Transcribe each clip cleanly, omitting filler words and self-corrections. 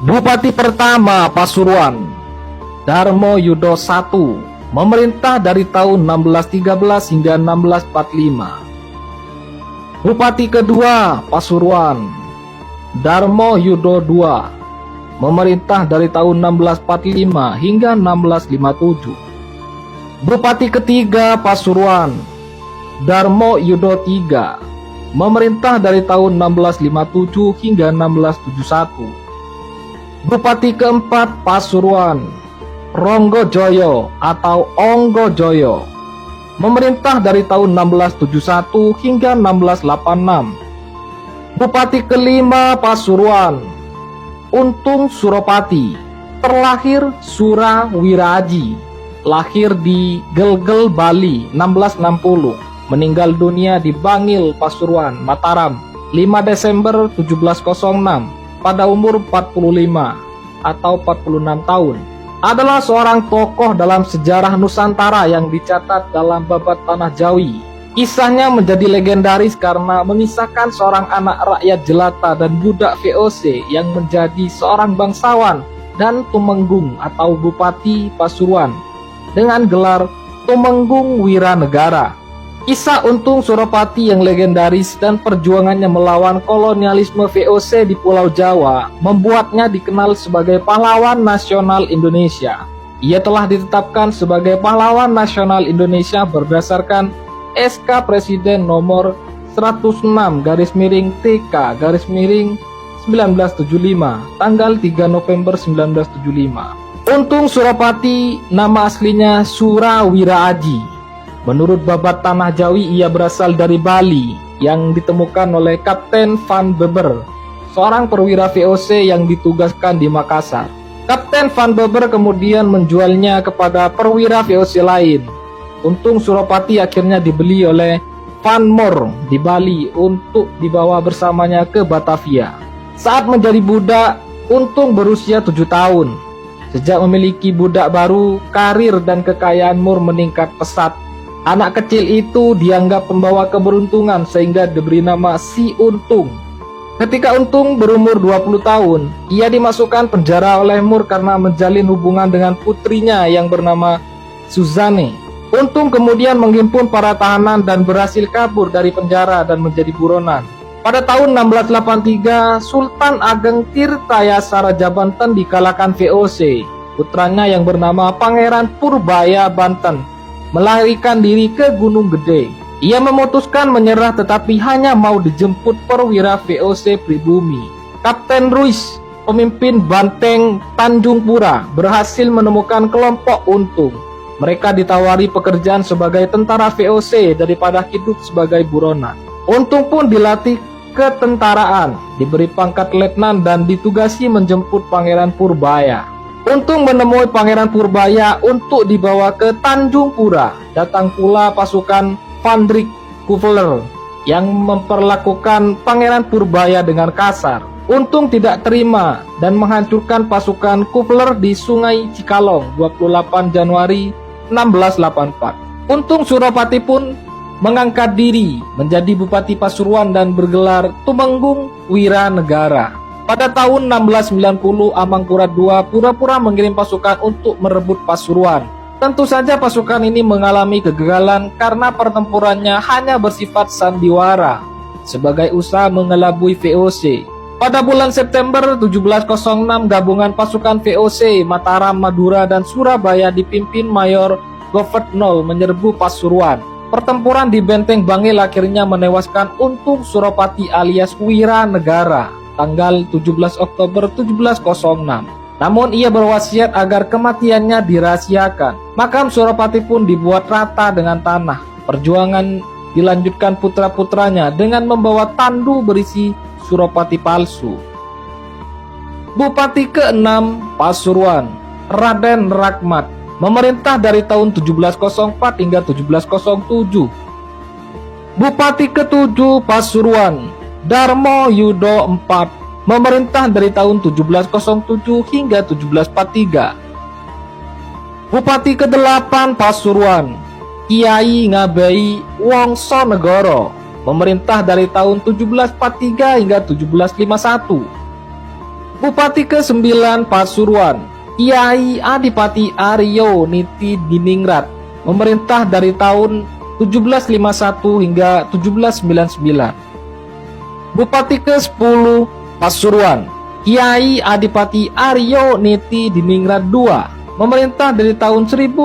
Bupati pertama Pasuruan, Darmo Yudo I, memerintah dari tahun 1613 hingga 1645. Bupati kedua Pasuruan, Darmo Yudo II, memerintah dari tahun 1645 hingga 1657. Bupati ketiga Pasuruan, Darmo Yudo III, memerintah dari tahun 1657 hingga 1671. Bupati keempat Pasuruan, Ronggojoyo atau Onggojoyo, memerintah dari tahun 1671 hingga 1686. Bupati kelima Pasuruan, Untung Suropati, terlahir Sura Wiraji, lahir di Gelgel, Bali 1660, meninggal dunia di Bangil, Pasuruan, Mataram 5 Desember 1706 pada umur 45 atau 46 tahun. Adalah seorang tokoh dalam sejarah Nusantara yang dicatat dalam Babat Tanah Jawi. Kisahnya menjadi legendaris karena mengisahkan seorang anak rakyat jelata dan budak VOC yang menjadi seorang bangsawan dan tumenggung atau Bupati Pasuruan dengan gelar Tumenggung Wiranegara. Kisah Untung Suropati yang legendaris dan perjuangannya melawan kolonialisme VOC di Pulau Jawa membuatnya dikenal sebagai pahlawan nasional Indonesia. Ia telah ditetapkan sebagai pahlawan nasional Indonesia berdasarkan SK Presiden nomor 106/TK/1975 tanggal 3 November 1975. Untung Suropati nama aslinya Sura Wiraaji. Menurut Babat Tanah Jawi, ia berasal dari Bali yang ditemukan oleh Kapten Van Beber, seorang perwira VOC yang ditugaskan di Makassar. Kapten Van Beber kemudian menjualnya kepada perwira VOC lain. Untung Suropati akhirnya dibeli oleh Van Moor di Bali untuk dibawa bersamanya ke Batavia. Saat menjadi budak, Untung berusia 7 tahun. Sejak memiliki budak baru, karir dan kekayaan Moor meningkat pesat. Anak kecil itu dianggap pembawa keberuntungan sehingga diberi nama Si Untung. Ketika Untung berumur 20 tahun, ia dimasukkan penjara oleh Moor karena menjalin hubungan dengan putrinya yang bernama Suzanne. Untung kemudian menghimpun para tahanan dan berhasil kabur dari penjara dan menjadi buronan. Pada tahun 1683, Sultan Ageng Tirtayasa Raja Banten dikalahkan VOC. Putranya yang bernama Pangeran Purbaya Banten melarikan diri ke Gunung Gede. Ia memutuskan menyerah tetapi hanya mau dijemput perwira VOC pribumi. Kapten Ruiz, pemimpin Banteng Tanjung Pura, berhasil menemukan kelompok Untung. Mereka ditawari pekerjaan sebagai tentara VOC daripada hidup sebagai buronan. Untung pun dilatih ketentaraan, diberi pangkat letnan dan ditugasi menjemput Pangeran Purbaya. Untung menemui Pangeran Purbaya untuk dibawa ke Tanjung Pura. Datang pula pasukan Van Drik Kuveler yang memperlakukan Pangeran Purbaya dengan kasar. Untung tidak terima dan menghancurkan pasukan Kuveler di Sungai Cikalong 28 Januari 1684. Untung Suropati pun mengangkat diri menjadi Bupati Pasuruan dan bergelar Tumenggung Wiranegara. Pada tahun 1690, Amangkurat II pura-pura mengirim pasukan untuk merebut Pasuruan. Tentu saja pasukan ini mengalami kegagalan karena pertempurannya hanya bersifat sandiwara sebagai usaha mengelabui VOC. Pada bulan September 1706, gabungan pasukan VOC Mataram, Madura, dan Surabaya dipimpin Mayor Govert Nol menyerbu Pasuruan. Pertempuran di Benteng Bangil akhirnya menewaskan Untung Suropati alias Wiranegara tanggal 17 Oktober 1706. Namun ia berwasiat agar kematiannya dirahasiakan. Makam Suropati pun dibuat rata dengan tanah. Perjuangan dilanjutkan putra-putranya dengan membawa tandu berisi Suropati palsu. Bupati ke-6 Pasuruan, Raden Rakmat, memerintah dari tahun 1704 hingga 1707. Bupati ke-7 Pasuruan, Darmo Yudo IV, memerintah dari tahun 1707 hingga 1743. Bupati ke-8 Pasuruan, Kiai Ngabai Wongsonegoro, memerintah dari tahun 1743 hingga 1751. Bupati ke-9 Pasuruan, Kiai Adipati Aryo Niti Diningrat, memerintah dari tahun 1751 hingga 1799. Bupati ke-10 Pasuruan, Kiai Adipati Aryo Niti Diningrat II, memerintah dari tahun 1800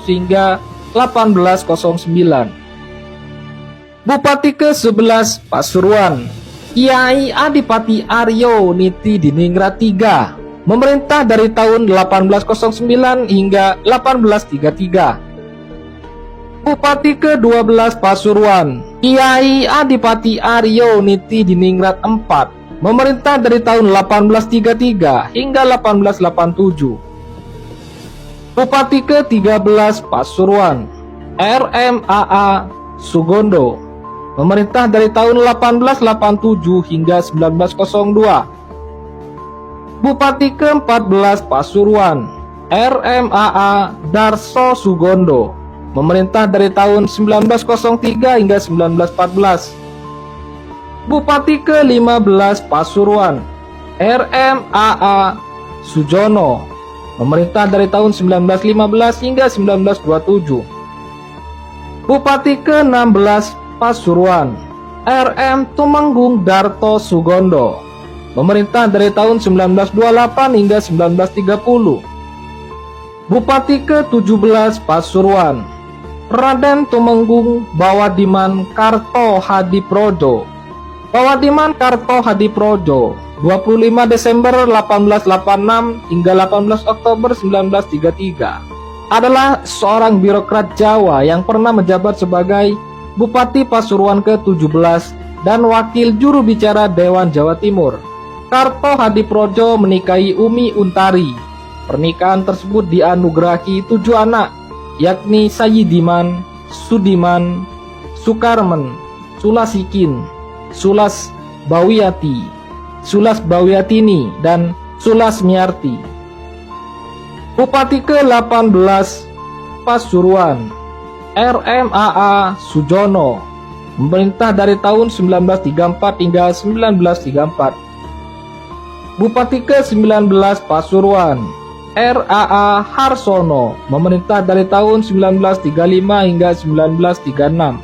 hingga 1809. Bupati ke-11 Pasuruan, Kiai Adipati Aryo Niti Diningrat III, memerintah dari tahun 1809 hingga 1833. Bupati ke-12 Pasuruan, Kiai Adipati Aryo Niti Diningrat IV, memerintah dari tahun 1833 hingga 1887. Bupati ke-13 Pasuruan, RMAA Sugondo, memerintah dari tahun 1887 hingga 1902. Bupati ke-14 Pasuruan, RMAA Darso Sugondo, memerintah dari tahun 1903 hingga 1914. Bupati ke-15 Pasuruan, RMAA Sujono, memerintah dari tahun 1915 hingga 1927. Bupati ke-16 Pasuruan, RM Tumenggung Darto Sugondo, memerintah dari tahun 1928 hingga 1930. Bupati ke-17 Pasuruan, Raden Tumenggung Bawadiman Karto Hadiprojo, Bawadiman Karto Hadiprojo, 25 Desember 1886 hingga 18 Oktober 1933, adalah seorang birokrat Jawa yang pernah menjabat sebagai Bupati Pasuruan ke-17 dan Wakil Juru Bicara Dewan Jawa Timur. Karto Hadiprojo menikahi Umi Untari. Pernikahan tersebut dianugerahi 7 anak, yakni Sayyidiman, Sudiman, Sukarmen, Sulasikin, Sulas Bawiyati, Sulas Bawiyatini, dan Sulas Miarti. Bupati ke-18 Pasuruan, RMAA Sujono, memerintah dari tahun 1934 hingga 1934. Bupati ke-19 Pasuruan, RAA Harsono, memerintah dari tahun 1935 hingga 1936.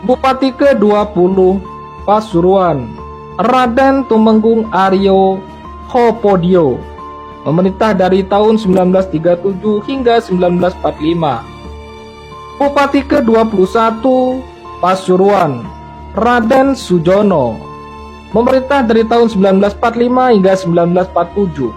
Bupati ke-20 Pasuruan, Raden Tumenggung Aryo Hopodio, memerintah dari tahun 1937 hingga 1945. Bupati ke-21 Pasuruan, Raden Sujono, memerintah dari tahun 1945 hingga 1947.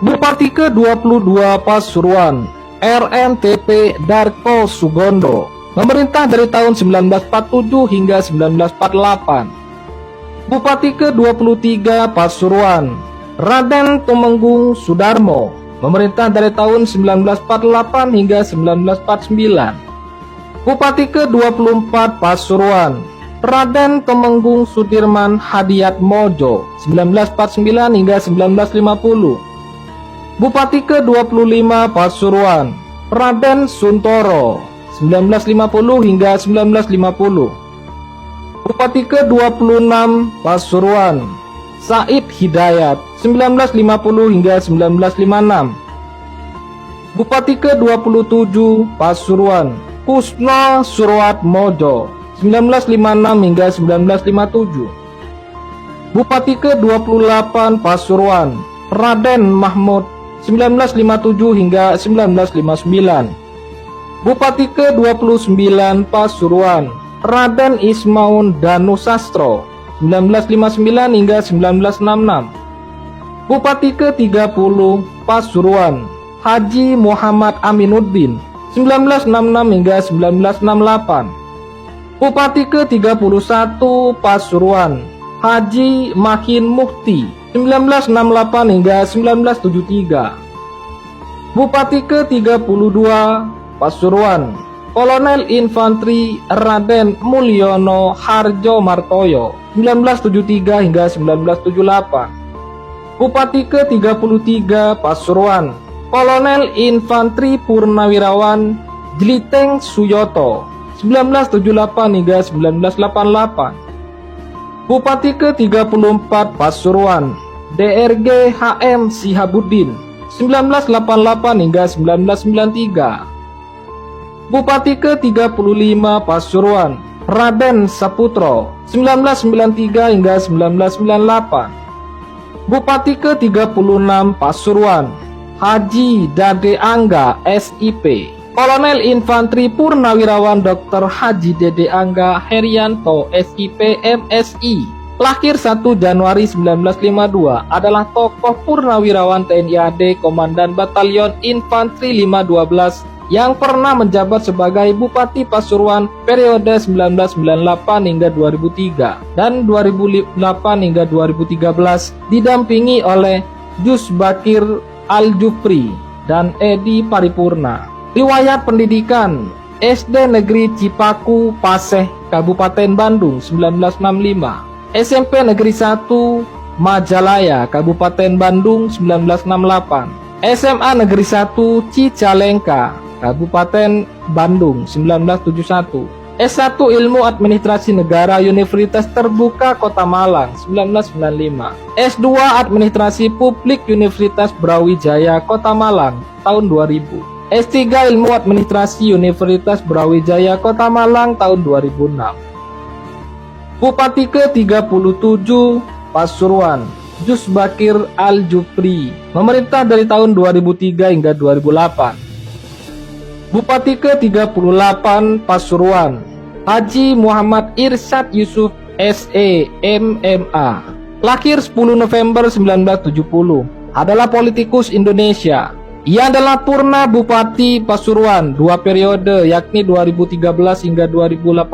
Bupati ke-22 Pasuruan, RMTP Darko Sugondo, memerintah dari tahun 1947 hingga 1948. Bupati ke-23 Pasuruan, Raden Tumenggung Sudarmo, memerintah dari tahun 1948 hingga 1949. Bupati ke-24 Pasuruan, Raden Tumenggung Sudirman Hadiat Mojo, 1949 hingga 1950. Bupati ke-25 Pasuruan, Raden Suntoro, 1950 hingga 1950. Bupati ke-26 Pasuruan, Said Hidayat, 1950 hingga 1956. Bupati ke-27 Pasuruan, Kusno Surwat Mojo, 1956 hingga 1957. Bupati ke-28 Pasuruan, Raden Mahmud, 1957 hingga 1959. Bupati ke-29 Pasuruan, Raden Ismaun Danusastro, 1959 hingga 1966. Bupati ke-30 Pasuruan, Haji Muhammad Aminuddin, 1966 hingga 1968. Bupati ke-31 Pasuruan, Haji Makin Mukti, 1968 hingga 1973. Bupati ke-32 Pasuruan, Kolonel Infantri Raden Mulyono Harjo Martoyo, 1973 hingga 1978. Bupati ke-33 Pasuruan, Kolonel Infantri Purnawirawan Jliteng Suyoto, 1978 hingga 1988. Bupati ke-34 Pasuruan, DRG HM Sihabuddin, 1988 hingga 1993. Bupati ke-35 Pasuruan, Raden Saputro, 1993 hingga 1998. Bupati ke-36 Pasuruan, Haji Dade Angga SIP, Kolonel Infanteri Purnawirawan Dr. Haji Dede Angga Herianto SIP MSI, lahir 1 Januari 1952, adalah tokoh purnawirawan TNI AD Komandan Batalion Infanteri 512 yang pernah menjabat sebagai Bupati Pasuruan periode 1998 hingga 2003 dan 2008 hingga 2013, didampingi oleh Jus Bakir Al-Jufri dan Edi Paripurna. Riwayat pendidikan: SD Negeri Cipaku Paseh, Kabupaten Bandung 1965, SMP Negeri 1 Majalaya, Kabupaten Bandung 1968, SMA Negeri 1 Cicalengka, Kabupaten Bandung 1971, S1 Ilmu Administrasi Negara Universitas Terbuka Kota Malang 1995, S2 Administrasi Publik Universitas Brawijaya Kota Malang tahun 2000, S3 Ilmu Administrasi Universitas Brawijaya Kota Malang tahun 2006. Bupati ke-37 Pasuruan, Jus Bakir Al-Jufri, memerintah dari tahun 2003 hingga 2008. Bupati ke-38 Pasuruan, Haji Muhammad Irsyad Yusuf SE MMA, lahir 10 November 1970, adalah politikus Indonesia. Ia adalah Purna Bupati Pasuruan 2 periode, yakni 2013 hingga 2018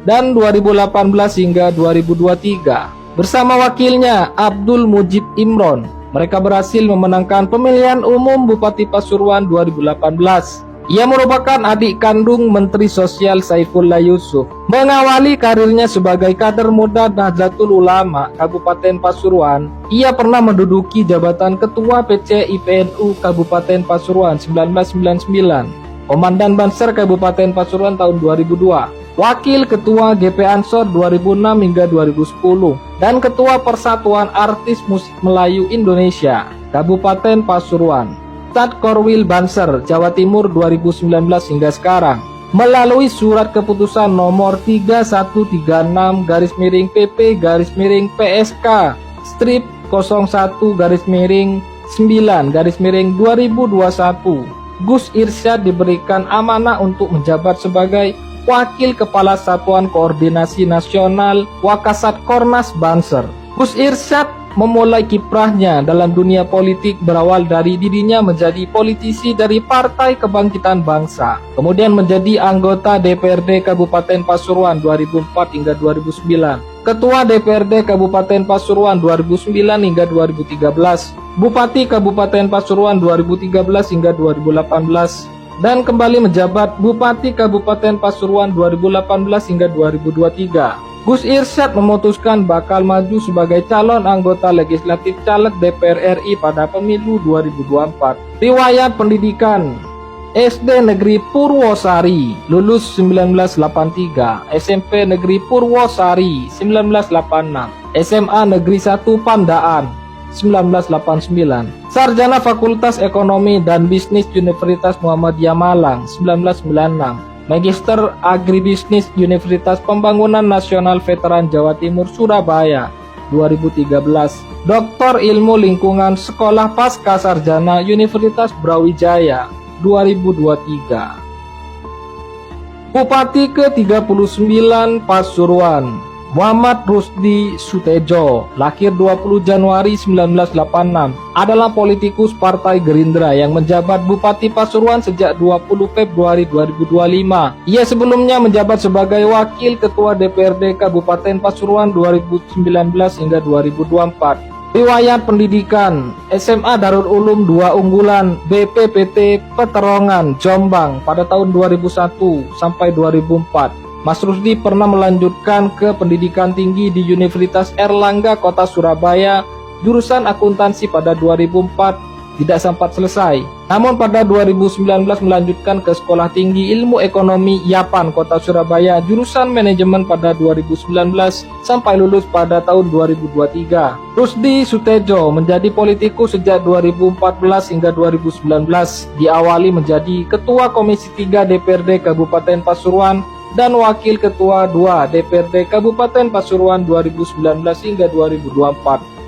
dan 2018 hingga 2023. Bersama wakilnya Abdul Mujib Imron, mereka berhasil memenangkan pemilihan umum Bupati Pasuruan 2018. Ia merupakan adik kandung Menteri Sosial Saifullah Yusuf. Mengawali karirnya sebagai kader muda Nahdlatul Ulama Kabupaten Pasuruan, ia pernah menduduki jabatan Ketua PCI PNU Kabupaten Pasuruan 1999, Komandan Banser Kabupaten Pasuruan tahun 2002, Wakil Ketua GP Ansor 2006 hingga 2010, dan Ketua Persatuan Artis Musik Melayu Indonesia Kabupaten Pasuruan, Stad Korwil Banser, Jawa Timur 2019 hingga sekarang, melalui surat keputusan nomor 3136-PP-PSK strip 01-9-2021, Gus Irsyad diberikan amanah untuk menjabat sebagai Wakil Kepala Satuan Koordinasi Nasional Wakasat Kornas Banser. Gus Irsyad memulai kiprahnya dalam dunia politik berawal dari dirinya menjadi politisi dari Partai Kebangkitan Bangsa, kemudian menjadi anggota DPRD Kabupaten Pasuruan 2004 hingga 2009, Ketua DPRD Kabupaten Pasuruan 2009 hingga 2013, Bupati Kabupaten Pasuruan 2013 hingga 2018, dan kembali menjabat Bupati Kabupaten Pasuruan 2018 hingga 2023. Gus Irsyad memutuskan bakal maju sebagai calon anggota legislatif caleg DPR RI pada pemilu 2024. Riwayat pendidikan: SD Negeri Purwosari, lulus 1983, SMP Negeri Purwosari 1986, SMA Negeri 1 Pandaan 1989, Sarjana Fakultas Ekonomi dan Bisnis Universitas Muhammadiyah Malang 1996, Magister Agribisnis Universitas Pembangunan Nasional Veteran Jawa Timur Surabaya 2013, Doktor Ilmu Lingkungan Sekolah Pasca Sarjana Universitas Brawijaya 2023. Bupati ke-39 Pasuruan, Muhammad Rusdi Sutejo, lahir 20 Januari 1986, adalah politikus Partai Gerindra yang menjabat Bupati Pasuruan sejak 20 Februari 2025. Ia sebelumnya menjabat sebagai Wakil Ketua DPRD Kabupaten Pasuruan 2019 hingga 2024. Riwayat pendidikan: SMA Darul Ulum 2 Unggulan BPPT Peterongan Jombang pada tahun 2001 sampai 2004. Mas Rusdi pernah melanjutkan ke pendidikan tinggi di Universitas Erlangga Kota Surabaya, jurusan akuntansi pada 2004 tidak sempat selesai. Namun pada 2019 melanjutkan ke Sekolah Tinggi Ilmu Ekonomi IAPAN Kota Surabaya jurusan manajemen pada 2019 sampai lulus pada tahun 2023. Rusdi Sutejo menjadi politikus sejak 2014 hingga 2019, diawali menjadi Ketua Komisi 3 DPRD Kabupaten Pasuruan dan Wakil Ketua 2 DPRD Kabupaten Pasuruan 2019 hingga 2024.